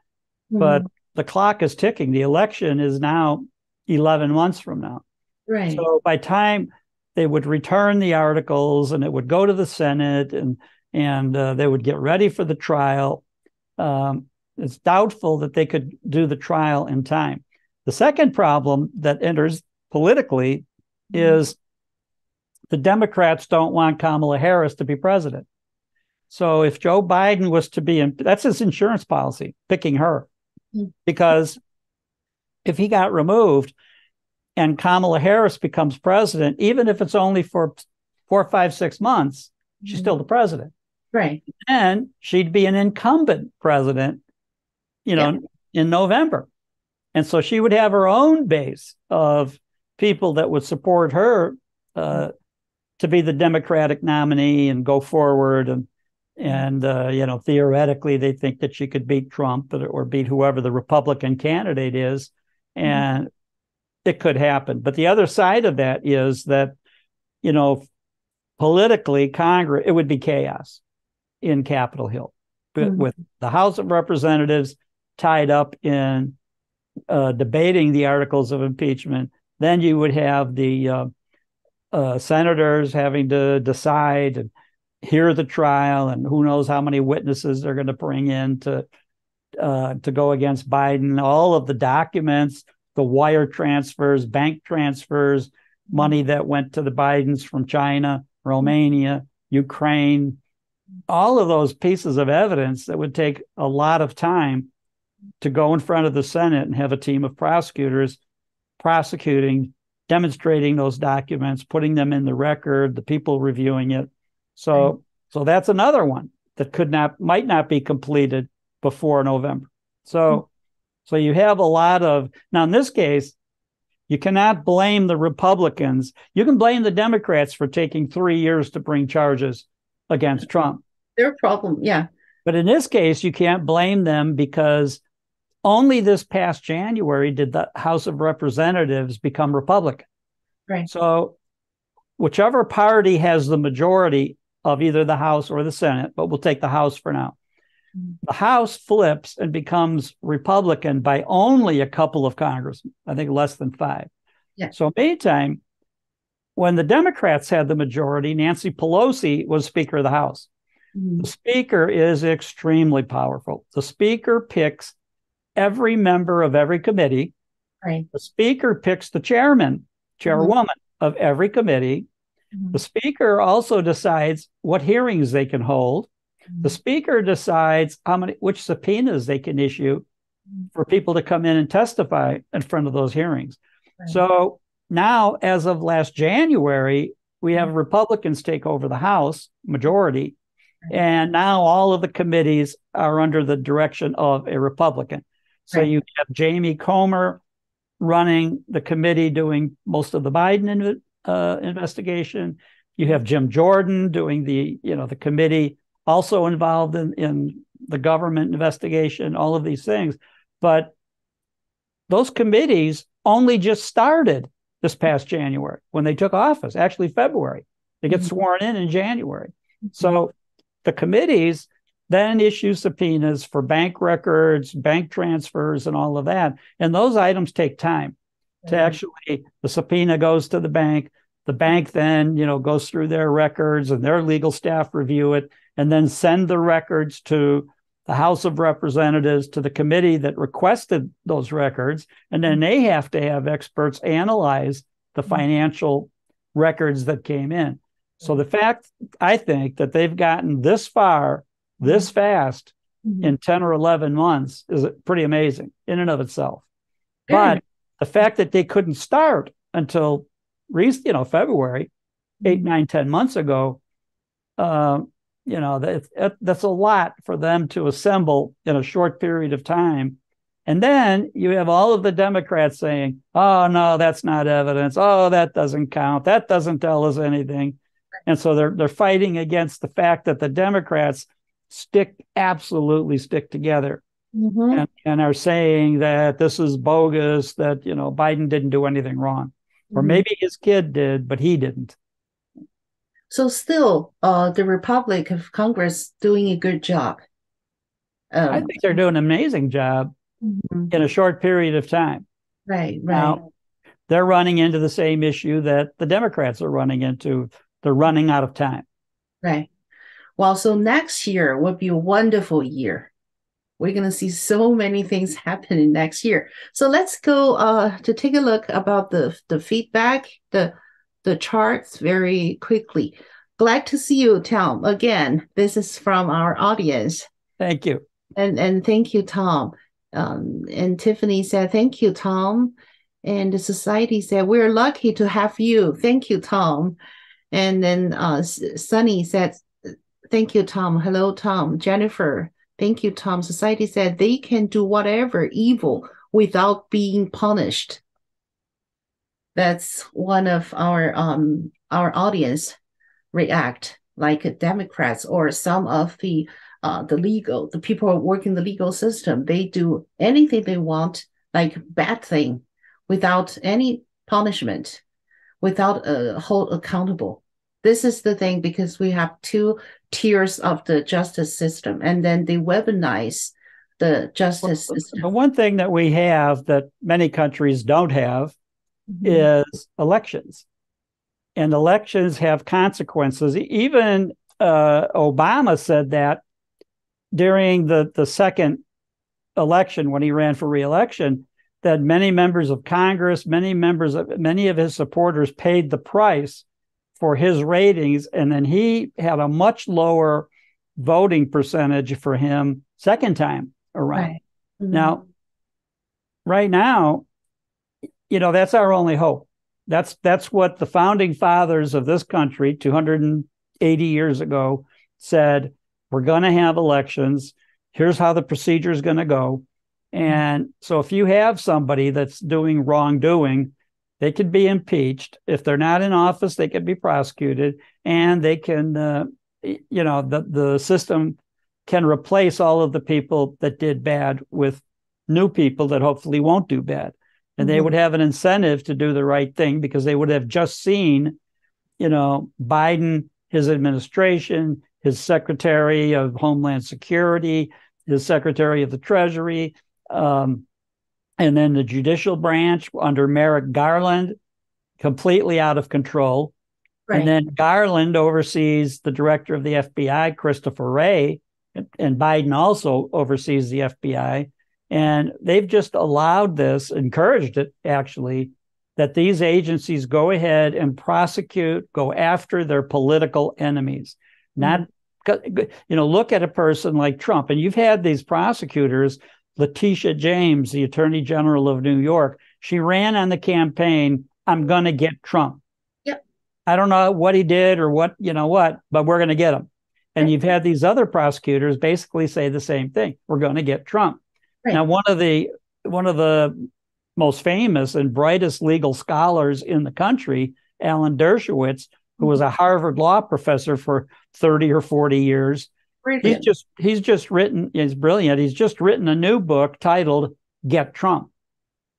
but Mhm. the clock is ticking. The election is now 11 months from now. Right, So by time they would return the articles and it would go to the Senate and they would get ready for the trial, it's doubtful that they could do the trial in time. The second problem that enters politically is the Democrats don't want Kamala Harris to be president. So if Joe Biden was to be in, that's his insurance policy, picking her, Mhm. because if he got removed and Kamala Harris becomes president, even if it's only for 4, 5, 6 months, she's still the president. Right. And she'd be an incumbent president, you Yeah. know, in November. And so she would have her own base of people that would support her to be the Democratic nominee and go forward. And theoretically, they think that she could beat Trump or beat whoever the Republican candidate is. And it could happen. But the other side of that is that, politically, Congress, it would be chaos in Capitol Hill, but with the House of Representatives tied up in debating the articles of impeachment. Then you would have the senators having to decide and hear the trial, and who knows how many witnesses they're going to bring in to go against Biden. All of the documents, the wire transfers, bank transfers, money that went to the Bidens from China, Romania, Ukraine, all of those pieces of evidence that would take a lot of time to go in front of the Senate and have a team of prosecutors prosecuting, demonstrating those documents, putting them in the record, the people reviewing it. So that's another one that might not be completed before November. So you have a lot of, now in this case, you cannot blame the Republicans. You can blame the Democrats for taking 3 years to bring charges against Trump. Their problem, yeah. But in this case, you can't blame them because only this past January did the House of Representatives become Republican. Right. So whichever party has the majority of either the House or the Senate, but we'll take the House for now. The House flips and becomes Republican by only a couple of congressmen, I think less than 5. Yeah. So meantime, when the Democrats had the majority, Nancy Pelosi was Speaker of the House. The Speaker is extremely powerful. The Speaker picks every member of every committee. Right. The Speaker picks the chairwoman of every committee. The Speaker also decides what hearings they can hold. The Speaker decides which subpoenas they can issue for people to come in and testify in front of those hearings. Right. So now, as of last January, we have Republicans take over the House majority, and now all of the committees are under the direction of a Republican. So you have Jamie Comer running the committee doing most of the Biden investigation. You have Jim Jordan doing the committee also involved in the government investigation, all of these things. But those committees only just started this past January when they took office, actually February. They get sworn in January. So the committees then issue subpoenas for bank records, bank transfers, and all of that. And those items take time to actually, the subpoena goes to the bank then, goes through their records and their legal staff review it, and then send the records to the House of Representatives, to the committee that requested those records. And then they have to have experts analyze the financial records that came in. So the fact, I think, that they've gotten this far, this fast in 10 or 11 months is pretty amazing in and of itself. But the fact that they couldn't start until February, 8, 9, 10 months ago, that's a lot for them to assemble in a short period of time. And then you have all of the Democrats saying, oh, no, that's not evidence. Oh, that doesn't count. That doesn't tell us anything. And so they're fighting against the fact that the Democrats absolutely stick together and are saying that this is bogus, that, Biden didn't do anything wrong. Or maybe his kid did, but he didn't. So still, the Republic of Congress doing a good job. I think they're doing an amazing job in a short period of time. Right. Now, they're running into the same issue that the Democrats are running into. They're running out of time. Right. Well, so next year will be a wonderful year. We're going to see so many things happening next year. So let's go to take a look about the feedback, the charts very quickly. Glad to see you, Tom. Again, this is from our audience. Thank you. And thank you, Tom. And Tiffany said, thank you, Tom. And the society said, we're lucky to have you. Thank you, Tom. And then Sunny said, thank you, Tom. Hello, Tom. Jennifer, thank you, Tom. Society said they can do whatever evil without being punished. That's one of our audience react, like Democrats or some of the people who work in the legal system. They do anything they want, like bad thing, without any punishment, without hold accountable. This is the thing, because we have two tiers of the justice system, and then they weaponize the justice system. The one thing that we have that many countries don't have is elections. And elections have consequences. Even Obama said that during the second election, when he ran for re-election, that many members of Congress, many of his supporters paid the price for his ratings, and then he had a much lower voting percentage for him second time around. Right. Now, right now, that's our only hope. That's what the founding fathers of this country 280 years ago said. We're going to have elections. Here's how the procedure is going to go. And so if you have somebody that's doing wrongdoing, they could be impeached. If they're not in office, they could be prosecuted, and they can, the system can replace all of the people that did bad with new people that hopefully won't do bad. And they would have an incentive to do the right thing, because they would have just seen, Biden, his administration, his Secretary of Homeland Security, his Secretary of the Treasury, and then the judicial branch under Merrick Garland, completely out of control. Right. And then Garland oversees the director of the FBI, Christopher Wray, and Biden also oversees the FBI. And they've just allowed this, encouraged it, actually, that these agencies go ahead and prosecute, go after their political enemies. Not, look at a person like Trump. And you've had these prosecutors, Letitia James, the Attorney General of New York. She ran on the campaign, I'm going to get Trump. Yep. I don't know what he did or what, but we're going to get him. And you've had these other prosecutors basically say the same thing. We're going to get Trump. Right. Now, one of the most famous and brightest legal scholars in the country, Alan Dershowitz, who was a Harvard law professor for 30 or 40 years. Brilliant. He's just written, he's brilliant. He's just written a new book titled Get Trump,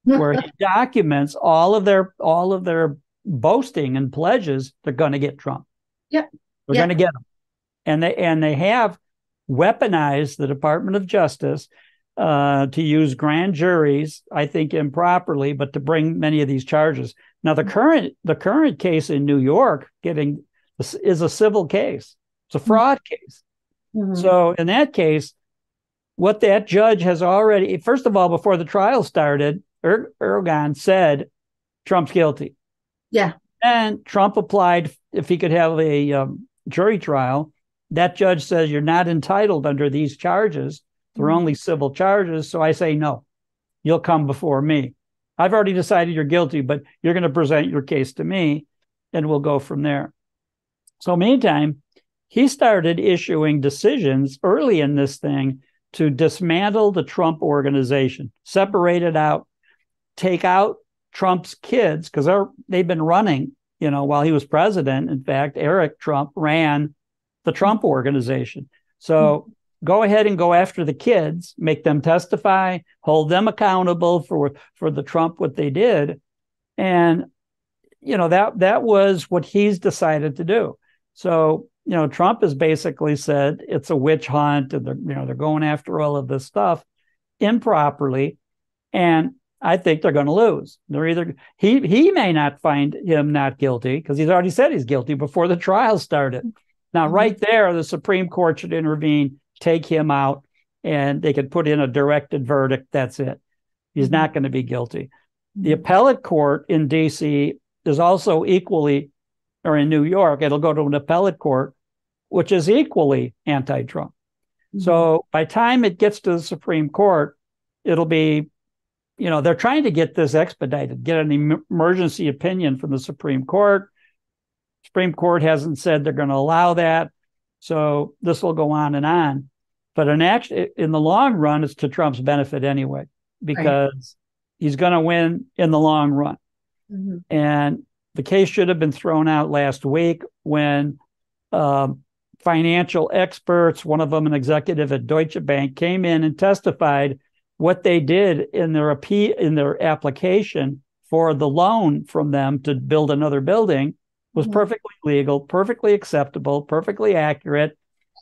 where he documents all of their boasting and pledges. They're going to get Trump. Yep. They're going to get him. And they have weaponized the Department of Justice to use grand juries, I think improperly, but to bring many of these charges. Now, the current case in New York is a civil case. It's a fraud case. Mm-hmm. So in that case, what that judge has already, first of all, before the trial started, Erdogan said Trump's guilty. Yeah. And Trump applied if he could have a jury trial. That judge says you're not entitled under these charges. They're only civil charges. So I say, no, you'll come before me. I've already decided you're guilty, but you're going to present your case to me and we'll go from there. So meantime, he started issuing decisions early in this thing to dismantle the Trump organization, separate it out, take out Trump's kids, because they've been running, while he was president. In fact, Eric Trump ran the Trump organization. So go ahead and go after the kids, make them testify, hold them accountable for the Trump, what they did. And, that was what he's decided to do. So, Trump has basically said it's a witch hunt and they're going after all of this stuff improperly. And I think they're going to lose. They're either, he may not find him not guilty because he's already said he's guilty before the trial started. Now, right there, the Supreme Court should intervene, take him out, and they could put in a directed verdict. That's it. He's not going to be guilty. The appellate court in D.C. is also equally, or in New York, it'll go to an appellate court, which is equally anti-Trump. So by the time it gets to the Supreme Court, it'll be, they're trying to get this expedited, get an emergency opinion from the Supreme Court. Supreme Court hasn't said they're going to allow that. So this will go on and on. But in the long run, it's to Trump's benefit anyway, because he's going to win in the long run. And the case should have been thrown out last week when financial experts, one of them an executive at Deutsche Bank, came in and testified what they did in their application for the loan from them to build another building was perfectly legal, perfectly acceptable, perfectly accurate.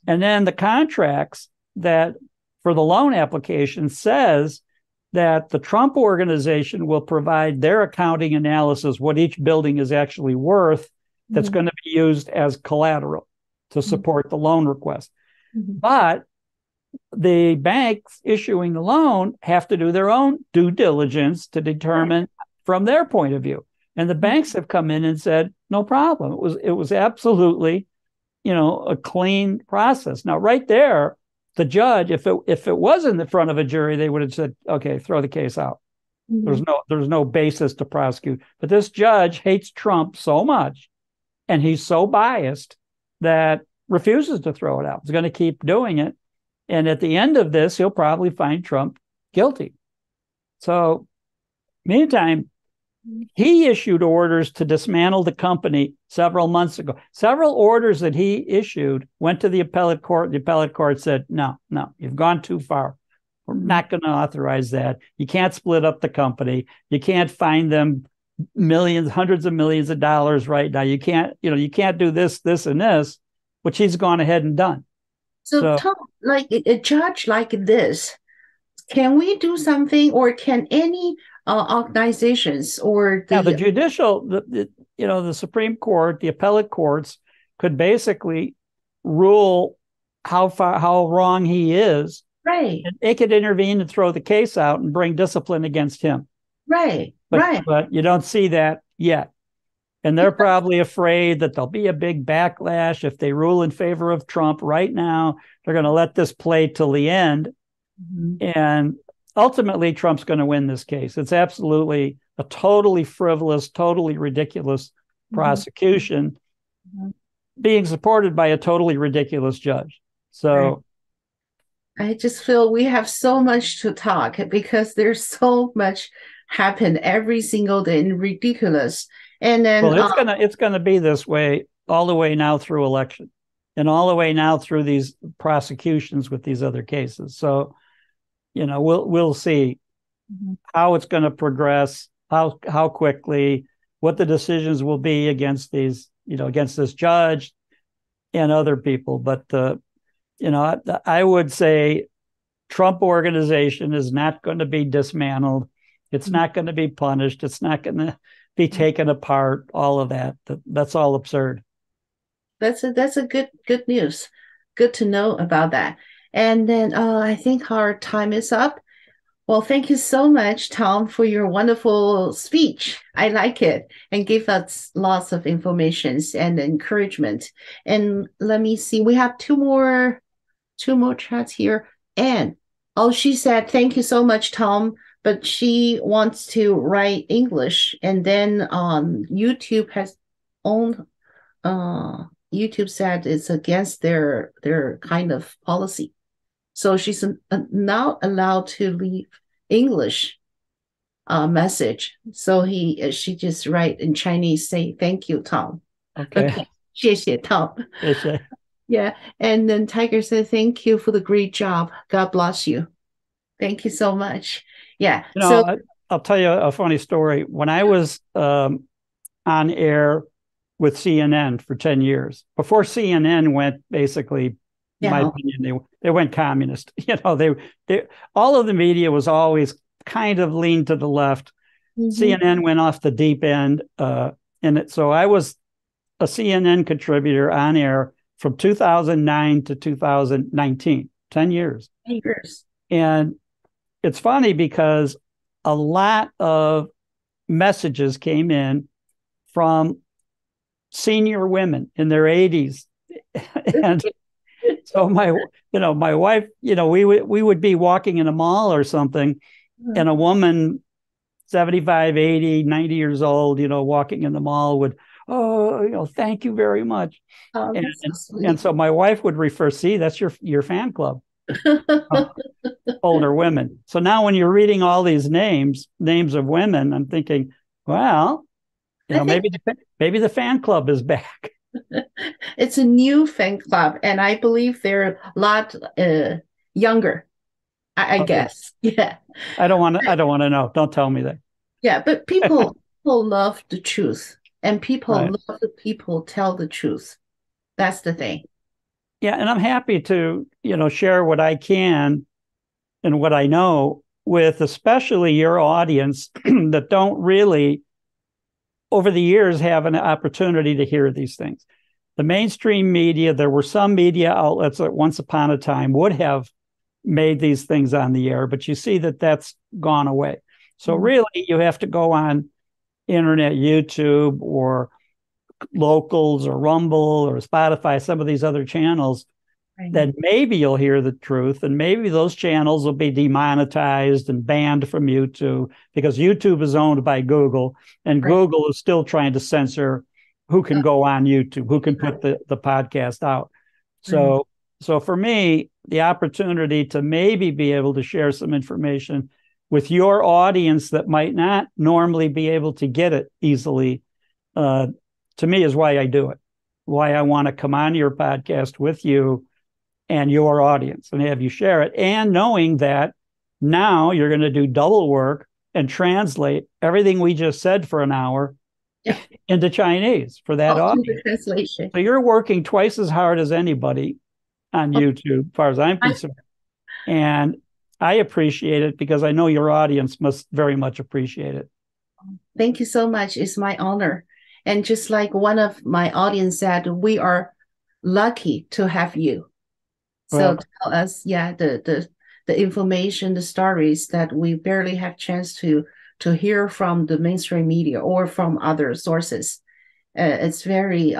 And then the contracts that for the loan application says that the Trump organization will provide their accounting analysis, what each building is actually worth, that's going to be used as collateral to support the loan request. But the banks issuing the loan have to do their own due diligence to determine from their point of view. And the banks have come in and said, no problem. It was absolutely, a clean process. Now, right there, the judge, if it was in the front of a jury, they would have said, okay, throw the case out. There's no basis to prosecute. But this judge hates Trump so much, and he's so biased that refuses to throw it out. He's going to keep doing it. And at the end of this, he'll probably find Trump guilty. So, meantime, he issued orders to dismantle the company several months ago. Several orders that he issued went to the appellate court. The appellate court said, no, you've gone too far. We're not going to authorize that. You can't split up the company. You can't fine them millions, hundreds of millions of dollars right now. You can't do this, and this, which he's gone ahead and done. So Tom, like a judge like this, can we do something, or can any organizations or the judicial, the Supreme Court, the appellate courts could basically rule how wrong he is, right? And they could intervene and throw the case out and bring discipline against him. Right, but right. but you don't see that yet. And they're probably afraid that there'll be a big backlash if they rule in favor of Trump right now. They're going to let this play till the end. Mhm. And ultimately, Trump's going to win this case. It's absolutely a totally frivolous, totally ridiculous Mhm. prosecution Mhm. being supported by a totally ridiculous judge. Right. So, I just feel we have so much to talk because there's so much happen every single day and ridiculous. And then well, it's gonna be this way all the way now through election, and all the way now through these prosecutions with these other cases. So, we'll see Mhm. how it's going to progress, how quickly, what the decisions will be against against this judge and other people. But I would say Trump organization is not going to be dismantled. It's not going to be punished. It's not going to be taken apart. All of that's all absurd. That's a good news. Good to know about that. And then I think our time is up. Well, thank you so much, Tom, for your wonderful speech. I like it and gave us lots of information and encouragement. And let me see, we have two more chats here. And oh, she said, thank you so much, Tom. But she wants to write English. And then YouTube has own YouTube said it's against their kind of policy. So she's now allowed to leave English message. So she just write in Chinese, say thank you, Tom. Okay. Okay, 谢谢 Tom. Yes, yeah. Yeah, and then Tiger said thank you for the great job. God bless you. Thank you so much. Yeah. So I'll tell you a funny story. When I was on air with CNN for 10 years, before CNN went basically, in my yeah. opinion, they went communist. They all of the media was always kind of leaned to the left. Mhm. CNN went off the deep end, so I was a CNN contributor on air from 2009 to 2019, 10 years. Fingers. And it's funny because a lot of messages came in from senior women in their 80s. And so my wife, we would be walking in a mall or something, and a woman 75, 80, 90 years old, walking in the mall would, oh, thank you very much. Oh, And, that's so and, and sweet. so my wife would refer, see, that's your fan club, uh, older women. So now when you're reading all these names of women, I'm thinking, well, I think maybe the fan club is back. it's a new fan club, and I believe they're a lot younger. I Okay. guess. Yeah. I don't want to know. Don't tell me that. Yeah, but people love the truth, and people Right. love the people tell the truth. That's the thing. Yeah, and I'm happy to, share what I can and what I know with especially your audience that don't really over the years have an opportunity to hear these things. The mainstream media, there were some media outlets that once upon a time would have made these things on the air, but you see that that's gone away. So Mhm. really you have to go on internet, YouTube, or Locals or Rumble or Spotify, some of these other channels, Right. then maybe you'll hear the truth, and maybe those channels will be demonetized and banned from YouTube because YouTube is owned by Google, and Right. Google is still trying to censor who can go on YouTube, who can put the podcast out. Right. So for me, the opportunity to maybe be able to share some information with your audience that might not normally be able to get it easily, uh, to me is why I do it, why I want to come on your podcast with you and your audience and have you share it. And knowing that now you're going to do double work and translate everything we just said for an hour Yeah. into Chinese for that I'll do the audience. translation. So you're working twice as hard as anybody on YouTube, as far as I'm I, concerned. And I appreciate it because I know your audience must very much appreciate it. thank you so much. It's my honor. And just like one of my audience said, we are lucky to have you. So Well, tell us, yeah, the information, the stories that we barely have chance to to hear from the mainstream media or from other sources. It's very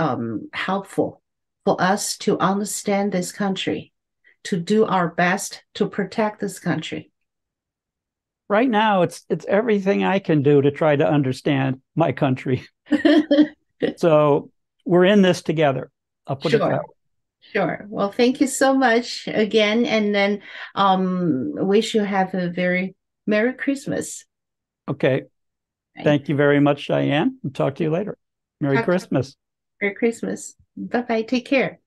helpful for us to understand this country, to do our best to protect this country. Right now, it's everything I can do to try to understand my country. So we're in this together. I'll put it that way. Sure. Well, thank you so much again, and then wish you have a very Merry Christmas. Okay. Right. Thank you very much, Cheyenne. I'll talk to you later. Merry Christmas. Merry Christmas. Bye-bye. Take care.